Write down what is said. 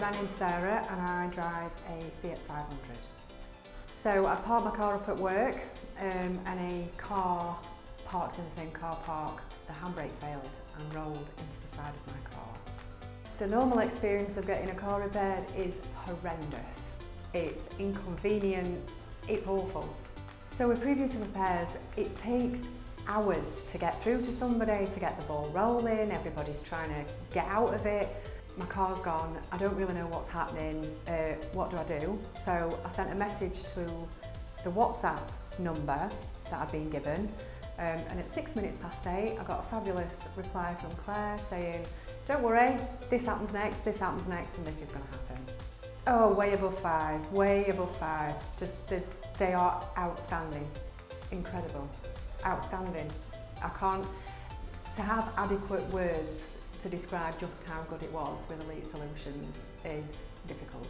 my name's Sarah and I drive a Fiat 500. So I parked my car up at work and a car parked in the same car park, the handbrake failed and rolled into the side of my car. The normal experience of getting a car repaired is horrendous. It's inconvenient, it's awful. So with previous repairs, it takes hours to get through to somebody, to get the ball rolling, everybody's trying to get out of it. My car's gone, I don't really know what's happening, what do I do? So I sent a message to the WhatsApp number that I'd been given, and at 8:06, I got a fabulous reply from Claire saying, don't worry, this happens next, and this is going to happen. Oh, way above five. Just, they are outstanding, incredible, outstanding. I can't, to have adequate words to describe just how good it was with Elite Solutions is difficult.